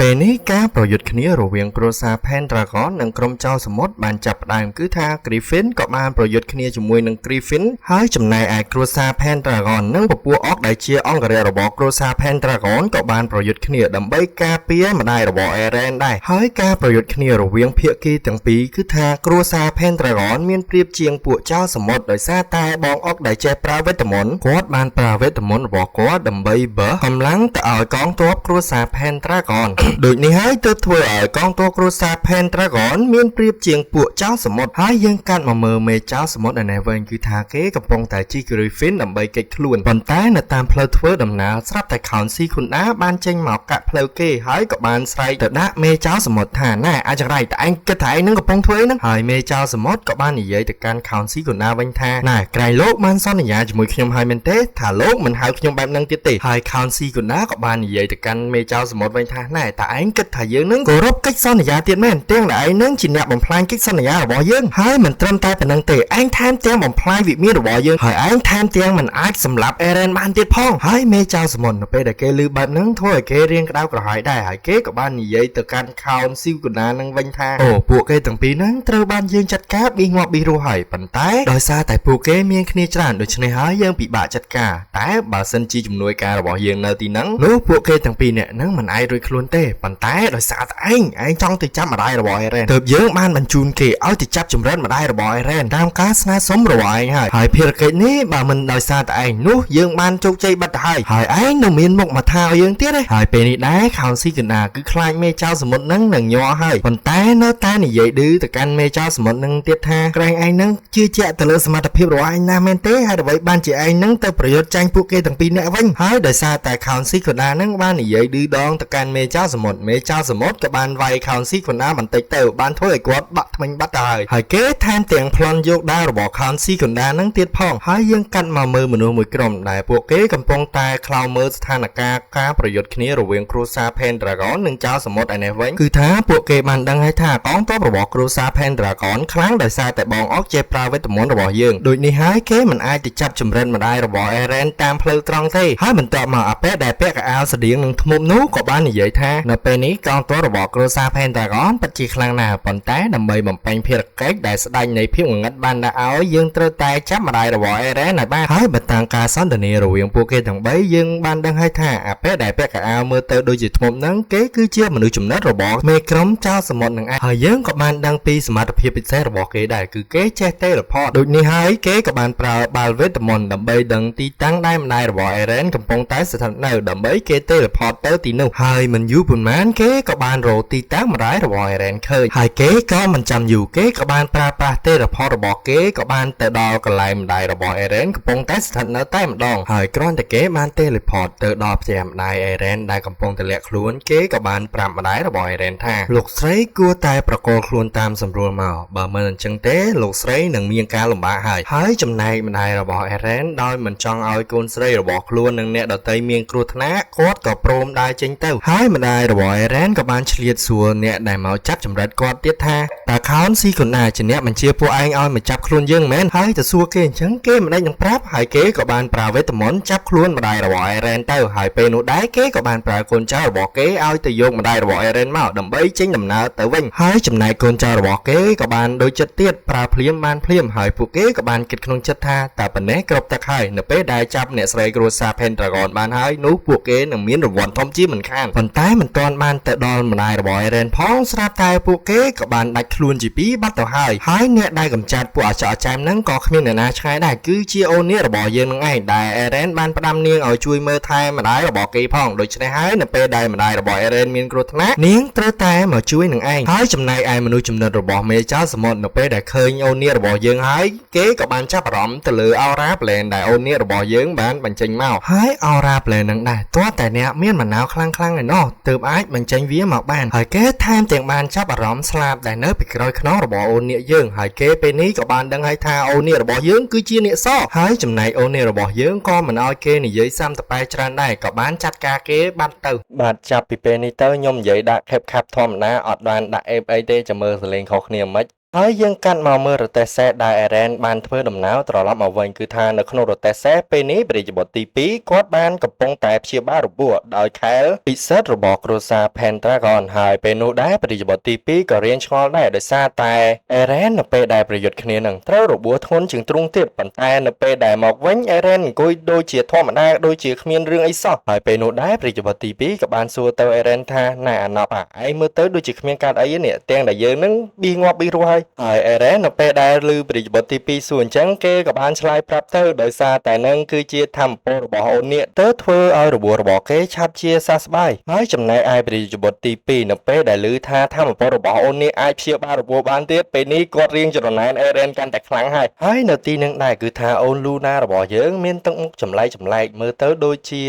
ពេលនេះការប្រយុទ្ធគ្នារវាងគ្រួសារ Pendragon និងក្រុមចៅសមុទ្របានចាប់ផ្ដើមគឺថា Griffin ក៏បានប្រយុទ្ធគ្នាជាមួយនឹង Griffin ហើយចំណែកឯគ្រួសារ Pendragon និងពពួកអុកដែលជាអង្គរៈរបស់គ្រួសារ Pendragon ក៏បានប្រយុទ្ធគ្នាដើម្បីការពារម្ដាយរបស់ Eren ដែរហើយការប្រយុទ្ធគ្នារវាងភាគីទាំងពីរគឺថាគ្រួសារ Pendragon មានប្រៀបជាងពួកចៅសមុទ្រដោយសារតែបងអុកដែលចេះប្រើវេទមន្តគាត់បានប្រើវេទមន្តរបស់គាត់ដើម្បីបើកម្លាំងទៅឲ្យកងទ័ពគ្រួសារ Pendragon ដូចនេះហើយទើបធ្វើឲ្យកងទ័ពគ្រួសារ Pendragon មានប្រៀបជាងពួកចៅសមុទ្រហើយយើងកាត់មកមើលមេចៅសមុទ្រឯនេះវិញគឺថាគេកំពុងតែជិះ Griffin ដើម្បីគេចខ្លួនប៉ុន្តែនៅតាមផ្លូវធ្វើដំណើរស្រាប់តែ Count Secunda បានចេញមកកាត់ផ្លូវគេហើយក៏បានស្រែកទៅដាក់មេចៅសមុទ្រថាណែអាចរៃតែឯងគិតថាឯងនឹងកំពុងធ្វើអីហ្នឹងហើយមេចៅសមុទ្រក៏បាននិយាយទៅកាន់ Count Secunda វិញថាណែក្រែងលោកបានសន្យាជាមួយខ្ញុំហើយមែនទេថាលោកមិនហៅខ្ញុំបែបហ្នឹងទៀតទេហើយ Count Secunda ក៏បាននិយាយទៅកាន់មេចៅសមុទ្រវិញថាណែតែឯងគិតថាយើងនឹងគោរពកិច្ចសន្យាទៀតមែនទាំងតែឯងនឹងជាអ្នកបំផ្លាញកិច្ចសន្យារបស់យើងហើយមិនត្រឹមតែប៉ុណ្្នឹងទេឯងថែមទាំងបំផ្លាញវិមានរបស់យើងហើយឯងថែមទាំងមិនអាចសម្លាប់ Eren បានទៀតផងហើយមេចៅសមុទ្រនៅពេលដែលគេឮបែបហ្នឹងធ្វើឲ្យគេរៀងក្តៅក្រហាយដែរហើយគេក៏បាននិយាយទៅកាន់ Count Secunda នឹងវិញថាអូពួកគេទាំងពីរហ្នឹងត្រូវបានយើងចាត់ការប៊ីងាប់ប៊ីរស់ហើយប៉ុន្តែដោយសារតែពួកគេមានគ្នាច្រើនដូច្នេះហើយយើងពិបាកចាត់ការតែបើសិនជាជំនួយការរបស់យើងនៅទីហ្នឹងនោះពួកគេទាំងពីរនាក់ហ្នឹងមិនអាចរួចខ្លួនទេប៉ុន្តែដោយសារតែឯងចង់ទៅចាប់ម្ដាយរបស់ Eren ទើបយើងបានបញ្ជូនគេឲ្យទៅចាប់ចម្រិតម្ដាយរបស់ Eren តាមការស្នើសុំរបស់ឯងហើយភារកិច្ចនេះបើមិនដោយសារតែឯងនោះយើងបានជោគជ័យបាត់ទៅហើយឯងនៅមានមុខមកថាឲ្យយើងទៀតហើយពេលនេះដែរ Count Secunda គឺខ្លាចមេចៅសមុទ្រហ្នឹងនឹងញ័រហើយប៉ុន្តែនៅតែនិយាយឌឺទៅកាន់មេចៅសមុទ្រហ្នឹងទៀតថាក្រែងឯងហ្នឹងជឿជាក់ទៅលើសមត្ថភាពរបស់ឯងណាមែនទេហើយអ្វីបានជាឯងហ្នឹងទៅប្រយុទ្ធចាញ់ពួកគេទាំងពីរនាក់វិញហើយដោយសារតែ Count Secunda ហ្នឹងបាននិយាយឌឺដងទៅកាន់មេចៅសមុទ្រក៏បានវាយ Count Secunda បន្តិចទៅបានធ្វើឲ្យគាត់បាក់ថ្មិញបាត់ទៅហើយគេថែមទាំងប្លន់យកដាវរបស់ Count Secunda ហ្នឹងទៀតផងហើយយើងកាត់មកមើលមនុស្សមួយក្រុមដែលពួកគេកំពុងតែខ្លោមើលស្ថានភាពការប្រយុទ្ធគ្នារវាងគ្រួសារ Pendragon និងចៅសមុទ្រឯនេះវិញគឺថាពួកគេបានដឹងហើយថាកងទ័ពរបស់គ្រួសារ Pendragon ខ្លាំងដោយសារតែបងអុកចេះប្រើវេទមន្តរបស់យើងដូចនេះហើយគេមិនអាចទៅចាប់ចម្រិតម្ដាយរបស់ Eren តាមផ្លូវត្រង់ទេហើយបន្ទាប់មកអាប៉ែដែលពាក់កៅអៅស្តៀងនឹងធ្មប់នោះក៏បាននិយាយថានៅពេលនេះកងទ័ពរបស់គ្រួសារ Pendragon ពិតជាខ្លាំងណាស់ប៉ុន្តែដើម្បីបំពេញភារកិច្ចដែលស្ដេចនៃភាពងងឹតបានដាក់ឲ្យយើងត្រូវតែចាប់ម្ដាយរបស់ Eren ឲ្យបានហើយបើតាមការសន្ទនារវាងពួកគេទាំង3យើងបានដឹងហើយថាអាប៉ែដែលពាក់កៅអៅមើលទៅដូចជាធ្មប់ហ្នឹងគេគឺជាមនុស្សចំណិតរបស់មេក្រុមចៅសមុទ្រនឹងឯងហើយយើងក៏បានដឹងពីសមត្ថភាពពិសេសរបស់គេដែរគឺគេចេះ teleport ដូចនេះហើយគេក៏បានប្រើបាល់វេទមន្តដើម្បីដឹងទីតាំងដែលម្ដាយរបស់ Eren កំពុងតែស្ថិតនៅដើម្បីគេ teleport ទៅទីនោះហើយមិនយូរប៉ុន្មានគេក៏បានរកទីតាំងម្ដាយរបស់ Eren ឃើញហើយគេក៏មិនចាំយូរគេក៏បានប្រើប្រាស់ teleport របស់គេក៏បានទៅដល់កន្លែងម្ដាយរបស់ Eren កំពុងតែស្ថិតនៅតែម្ដងហើយគ្រាន់តែគេបាន teleport ទៅដល់ផ្ទះម្ដាយ Eren ដែលកំពុងតែលាក់ខ្លួនគេក៏បានប្រាប់ម្ដាយរបស់ Eren ថាលោកស្រីគួរតែប្រកល់ខ្លួនតាមសម្រួលមកបើមិនអញ្ចឹងទេលោកស្រីនឹងមានការលំបាកហើយចំណែកម្ដាយរបស់ Eren ដោយមិនចង់ឲ្យកូនស្រីរបស់ខ្លួននិងអ្នកដទៃមានគ្រោះថ្នាក់គាត់ក៏ព្រមដើរចេញទៅហើយម្ដាយរបស់ Eren ក៏បានឆ្លៀតសួរអ្នកដែលមកចាប់ចម្រិតគាត់ទៀតថាតើ Count Secunda ជាអ្នកបញ្ជាពួកឯងឲ្យមកចាប់ខ្លួនយើងមែនហើយទៅសួរគេអញ្ចឹងគេមិនដេចនឹងប្រាប់ហើយគេក៏បានប្រើវេទមន្តចាប់ខ្លួនម្ដាយរបស់ Eren ទៅហើយពេលនោះដែរគេក៏បានប្រើកូនចៅរបស់គេឲ្យទៅយកម្ដាយរបស់ Eren មកដើម្បីចេញដំណើរទៅវិញហើយចំណែកកូនចៅរបស់គេក៏បានដូចចិត្តទៀតប្រើភ្លាមបានភ្លាមហើយពួកគេក៏បានគិតក្នុងចិត្តថាតើប៉ុណ្ណេះគ្រប់ទឹកហើយនៅពេលដែលចាប់អ្នកស្រីគ្រួសារ Pendragon បានហើយនោះពួកគេនឹងមានរង្វាន់ធំជាមិនខានប៉ុន្តែមិនទាន់បានទៅដល់ម្ដាយរបស់ Eren ផងស្រាប់តែពួកគេក៏បានដាច់ខ្លួនជាពីរបាត់ទៅហើយអ្នកដែលកំចាត់ពួកអចចាមហ្នឹងក៏គ្មានអ្នកណាឆ្ងាយដែរគឺជាអូននាងរបស់យើងនឹងឯងដែល Eren បានផ្ដាំនាងឲ្យជួយមើលថែម្ដាយរបស់គេផងដូច្នេះហើយនៅពេលដែលម្ដាយរបស់ Eren មានគ្រោះថ្នាក់នាងត្រូវតែមកជួយនឹងឯងហើយចំណែកឯមនុស្សចំណិតរបស់មេចៅសមុទ្រនៅពេលដែលឃើញអូននាងរបស់យើងហើយគេក៏បានចាប់អារម្មណ៍ទៅលើ Aura Plane ដែលអូននាងរបស់យើងបានបញ្ចេញមកហើយ Aura Plane នឹងដែរទាល់តែអ្នកមានមនោខ្លាំងៗឯណោះទើបអាចបញ្ចេញវាមកបានហើយគេថែមទាំងបានចាប់អារម្មណ៍ស្លាប់ដែលនៅពីក្រោយខ្នងរបស់អូននាងយើងហើយគេពេលនេះក៏បានដឹងហើយថាអូននាងរបស់យើងគឺជាអ្នកសហើយចំណែកអូននាងរបស់យើងក៏មិនឲ្យគេនិយាយសាំតប៉ែច្រើនដែរក៏បានចាត់ការគេបាត់ទៅបាទចាប់ពីពេលនេះទៅខ្ញុំនិយាយដាក់ cap ធម្មតាអត់បានដាក់ app អីទេចាំមើលសលេងខុសគ្នាមិន ហើយយើងកាន់មកមើលរទេះសេះដែលអេរ៉ែនបានធ្វើដំណើរត្រឡប់មកវិញគឺថានៅក្នុងរទេះសេះពេលនេះព្រះរាជបុត្រទី2គាត់បានកំពុងតែព្យាបាលរបួសដោយខែលពិសិដ្ឋរបស់គ្រួសារ Pendragon ហើយពេលនោះដែរព្រះរាជបុត្រទី2ក៏រៀនឆ្ងល់ដែរដោយសារតែអេរ៉ែននៅពេលដែលប្រយុទ្ធគ្នានឹងត្រូវរបួសធ្ងន់ជាងទ្រូងទៀតប៉ុន្តែនៅពេលដែលមកវិញអេរ៉ែនអង្គុយដូចជាធម្មតាដូចជាគ្មានរឿងអីសោះហើយពេលនោះដែរព្រះរាជបុត្រទី2ក៏បានសួរទៅអេរ៉ែនថាណែអាណប់ឯងមើលទៅដូចជាគ្មានកាត់អីនេះទាំងដែលយើងនឹងប៊ីងាប់ប៊ីរស់ហើយអេរ៉ែននៅពេលដែលឮព្រះរាជបុត្រទី2សួរអញ្ចឹងគេក៏បានឆ្លើយប្រាប់ទៅដោយសារតែនឹងគឺជាធម្មពលរបស់អូននាគទៅធ្វើឲ្យរបួសរបស់គេឆាប់ជាសះស្បើយហើយចំណែកឯព្រះរាជបុត្រទី2នៅពេលដែលឮថាធម្មពលរបស់អូននាគអាចព្យាបាលរបួសបានទៀតពេលនេះគាត់រៀងច្រណែនអេរ៉ែនកាន់តែខ្លាំងហើយនៅទីនឹងដែរគឺថាអូនលូណារបស់យើងមានទឹកមុខចម្លែកមើលទៅដូចជា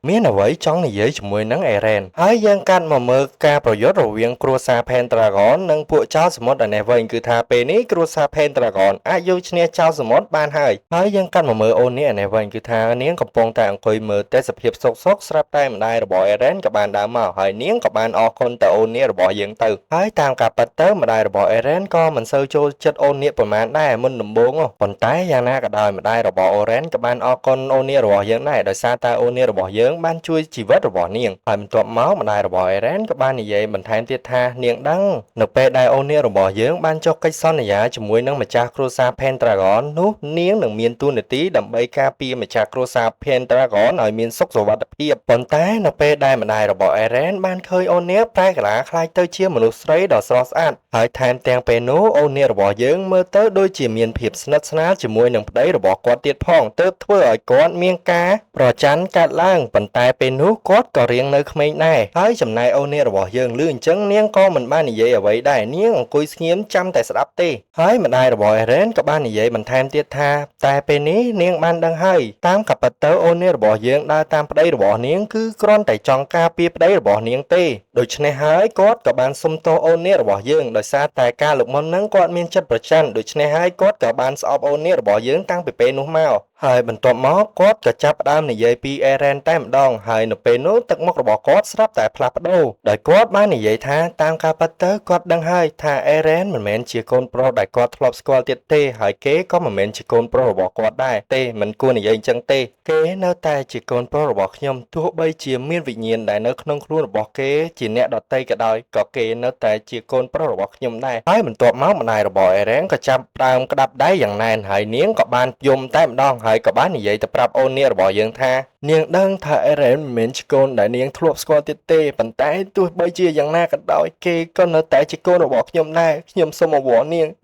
មានអ្វីចង់និយាយជាមួយនឹងអេរ៉ែនហើយយើងកាត់មកមើលការប្រយុទ្ធរវាងគ្រួសារ Pendragon និងពួកចៅសមុទ្រឯនេះវិញគឺថាពេលនេះគ្រួសារ Pendragon អាចយកឈ្នះចៅសមុទ្របានហើយយើងកាត់មកមើលអូននេះឯនេះវិញគឺថានាងកំពុងតែអង្គុយមើលទេសភាពសុកស្រាប់តែម្ដាយរបស់អេរ៉ែនក៏បានដើរមកហើយនាងក៏បានអរគុណទៅអូននេះរបស់យើងទៅហើយតាមការពិតទៅម្ដាយរបស់អេរ៉ែនក៏មិនសូវចូលចិត្តអូននេះប៉ុន្មានដែរមុនដំបូងប៉ុន្តែយ៉ាងណាក៏ដោយម្ដាយរបស់អូរ៉ែនក៏បានអរគុណអូននេះរបស់យើងដែរដោយសារតែអូននេះរបស់យើងបានជួយជីវិតរបស់នាងហើយបន្ទាប់មកម្ដាយរបស់អេរ៉ែនក៏បាននិយាយបន្ថែមទៀតថានាងដឹងនៅពេលដែលអូននេះរបស់យើងបានចុះកិច្ចសន្យាជាមួយនឹងម្ចាស់គ្រួសារ Pendragon នោះនាងនឹងមានតួនាទីដើម្បីការពារម្ចាស់គ្រួសារ Pendragon ឲ្យមានសុខសុវត្ថិភាពប៉ុន្តែនៅពេលដែលម្ដាយរបស់អេរ៉ែនបានឃើញអូននេះប្រែកាឡាខ្លាចទៅជាមនុស្សស្រីដ៏ស្រស់ស្អាតហើយថែមទាំងពេលនោះអូននេះរបស់យើងមើលទៅដូចជាមានភាពស្និទ្ធស្នាលជាមួយនឹងប្តីរបស់គាត់ទៀតផងទើបធ្វើឲ្យគាត់មានការប្រច័ណ្ឌកាត់ឡើងប៉ុន្តែពេលនោះគាត់ក៏រៀងនៅក្មេងដែរហើយចំណែកអូននេះរបស់យើងឮអញ្ចឹងនាងក៏មិនបាននិយាយអ្វីដែរនាងអង្គុយស្ងៀមចាំតែស្ដាប់ទេហើយម្ដាយរបស់អេរ៉ែនក៏បាននិយាយបន្ថែមទៀតថាតែពេលនេះនាងបានដឹងហើយតាមកាពិតទៅអូននេះរបស់យើងដើរតាមប្តីរបស់នាងគឺគ្រាន់តែចង់ការពារប្តីរបស់នាងទេដូច្នេះហើយគាត់ក៏បានសុំទោសអូននេះរបស់យើងដោយសារតែការលើកមុនហ្នឹងគាត់មានចិត្តប្រច័ណ្ឌដូច្នេះហើយគាត់ក៏បានស្អប់អូននេះរបស់យើងតាំងពីពេលនោះមកហើយបន្ទាប់មកគាត់ក៏ចាប់ផ្ដើមនិយាយពីអេរ៉ែនតែម្ដងហើយនៅពេលនោះទឹកមុខរបស់គាត់ស្រាប់តែផ្លាស់ប្ដូរដោយគាត់បាននិយាយថាតាមការពិតទៅគាត់ដឹងហើយថាអេរ៉ែនមិនមែនជាកូនប្រុសដែលគាត់ធ្លាប់ស្គាល់ទៀតទេហើយគេក៏មិនមែនជាកូនប្រុសរបស់គាត់ដែរទេមិនគួរនិយាយអញ្ចឹងទេគេនៅតែជាកូនប្រុសរបស់ខ្ញុំទោះបីជាមានវិញ្ញាណដែលនៅក្នុងខ្លួនរបស់គេជាអ្នកដតីក៏ដោយក៏គេនៅតែជាកូនប្រុសរបស់ខ្ញុំដែរហើយបន្ទាប់មកម្ដាយរបស់អេរ៉ែនក៏ចាប់ផ្ដើមក្តាប់ដៃយ៉ាងណែនហើយនាងក៏បានយំតែម្ដងហើយក៏បាននិយាយទៅប្រាប់អូននាងរបស់យើងថានាងដឹងថាអេរ៉ែនមិនមែនជាកូនដែលនាងធ្លាប់ស្គាល់ទៀតទេប៉ុន្តែទោះបីជាយ៉ាងណាក៏ដោយគេក៏នៅតែជាកូនរបស់ខ្ញុំដែរខ្ញុំសូមអង្វរ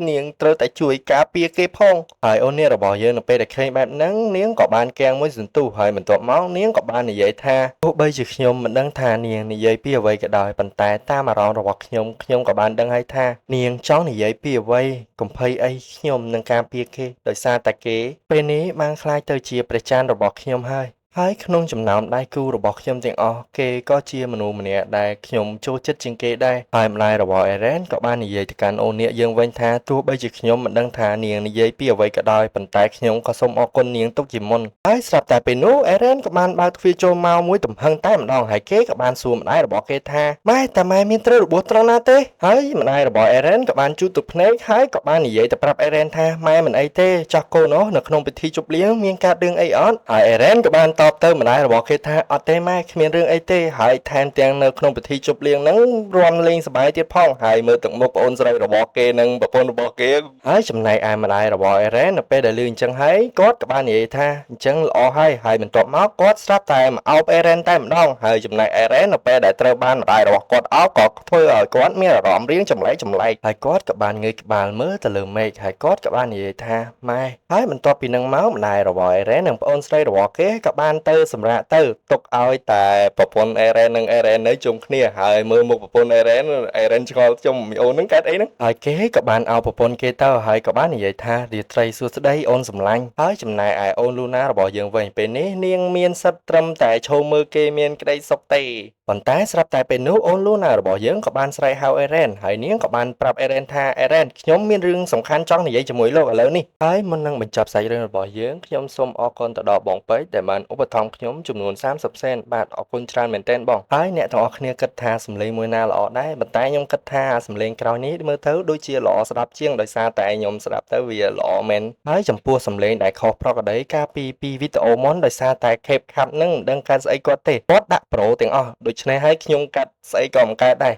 នាងត្រូវតែជួយការពារគេផងហើយអូននាងរបស់យើងនៅពេលដែលឃើញបែបហ្នឹងនាងក៏បានគាំងមួយសន្ទុះហើយបន្ទាប់មកនាងក៏បាននិយាយថាទោះបីជាខ្ញុំមិនដឹងថានាងនិយាយពីអ្វីក៏ដោយប៉ុន្តែតាមអារម្មណ៍របស់ខ្ញុំក៏បានដឹងហើយថានាងចង់និយាយពីអ្វីកុំភ័យអីខ្ញុំនឹងការពារគេដោយសារតែគេពេលនេះបានខ្លាចទៅជាព្រះច័ន្ទរបស់ខ្ញុំហើយក្នុងចំណោមដៃគូរបស់ខ្ញុំទាំងអស់គេក៏ជាមនុស្សម្នាក់ដែលខ្ញុំចូលចិត្តជាងគេដែរហើយម្ដាយរបស់អេរ៉ែនក៏បាននិយាយទៅកាន់អូននាងយើងវិញថាទោះបីជាខ្ញុំមិនដឹងថានាងនិយាយពីអ្វីក៏ដោយប៉ុន្តែខ្ញុំក៏សូមអរគុណនាងទុកជាមុនហើយស្រាប់តែពេលនោះអេរ៉ែនក៏បានបើកទ្វារចូលមកមួយទំហឹងតែម្ដងហើយគេក៏បានសួរម្ដាយរបស់គេថាម៉ែតាម៉ែមានត្រូវរបួសត្រង់ណាទេហើយម្ដាយរបស់អេរ៉ែនក៏បានជូតទឹកភ្នែកហើយក៏បាននិយាយទៅប្រាប់អេរ៉ែនថាម៉ែមិនអីទេចោះកូននៅក្នុងពិធីជប់លៀងមានការរឿងអីអត់ហើយអេរ៉ែនក៏បានតបទៅម្ដាយរបស់គេថាអត់ទេម៉ែគ្មានរឿងអីទេហើយថែមទាំងនៅក្នុងពិធីជប់លៀងហ្នឹងរាំលេងសប្បាយទៀតផងហើយមើលទឹកមុខប្អូនស្រីរបស់គេនិងប្រពន្ធរបស់គេហើយចំណែកឯម្ដាយរបស់អេរ៉ែននៅពេលដែលឮអញ្ចឹងហើយគាត់ក៏បាននិយាយថាអញ្ចឹងល្អហើយបន្ទាប់មកគាត់ស្រាប់តែមកអោបអេរ៉ែនតែម្ដងហើយចំណែកអេរ៉ែននៅពេលដែលត្រូវបានម្ដាយរបស់គាត់អោបក៏ធ្វើឲ្យគាត់មានអារម្មណ៍រៀងចម្លែកហើយគាត់ក៏បានងើយក្បាលមើលទៅលើមេឃហើយគាត់ក៏បាននិយាយថាម៉ែហើយបន្ទាប់ពីនឹងមកម្ដាយរបស់អេរ៉ែននិងប្អូនស្រីរបស់គេក៏បានទៅសម្រាកទៅទុកឲ្យតែប្រពន្ធអេរ៉ែននិងអេរ៉ែននៅជុំគ្នាហើយមើលមុខប្រពន្ធអេរ៉ែនឆ្ងល់ខ្ញុំមីអូនហ្នឹងកើតអីហ្នឹងហើយគេក៏បានឲ្យប្រពន្ធគេទៅហើយក៏បាននិយាយថារាត្រីសួស្ដីអូនសម្លាញ់ហើយចំណែកឯអូនលូណារបស់យើងវិញពេលនេះនាងមានសិទ្ធត្រឹមតែឈោមមើលគេមានក្តីសុខទេ ប៉ុន្តែស្រាប់តែពេលនោះអូនលូណារបស់យើងក៏បានស្រែកហៅអេរ៉ែនហើយនាងក៏បានប្រាប់អេរ៉ែនថាអេរ៉ែនខ្ញុំមានរឿងសំខាន់ចង់និយាយជាមួយលោកឥឡូវនេះហើយមុននឹងបញ្ចប់សាច់រឿងរបស់យើងខ្ញុំសូមអរគុណទៅដល់បងពេជ្រដែលបានឧបត្ថម្ភខ្ញុំចំនួន30សេនបាទអរគុណច្រើនមែនទែនបងហើយអ្នកទាំងអស់គ្នាគិតថាសំឡេងមួយណាល្អដែរប៉ុន្តែខ្ញុំគិតថាសំឡេងក្រោយនេះមើលទៅដូចជាល្អស្ដាប់ជាងដោយសារតែខ្ញុំស្ដាប់ទៅវាល្អមែនហើយចំពោះសំឡេងដែលខុសប្រក្រតីកាលពីវីដេអូមុនដោយសារតែ CapCut នឹងមិនដឹងកើតស្អីគាត់ទេគាត់ដាក់ប្រូទាំងអស់ដូច្នេះហើយខ្ញុំកាត់ស្អីក៏មិនកើតដែរ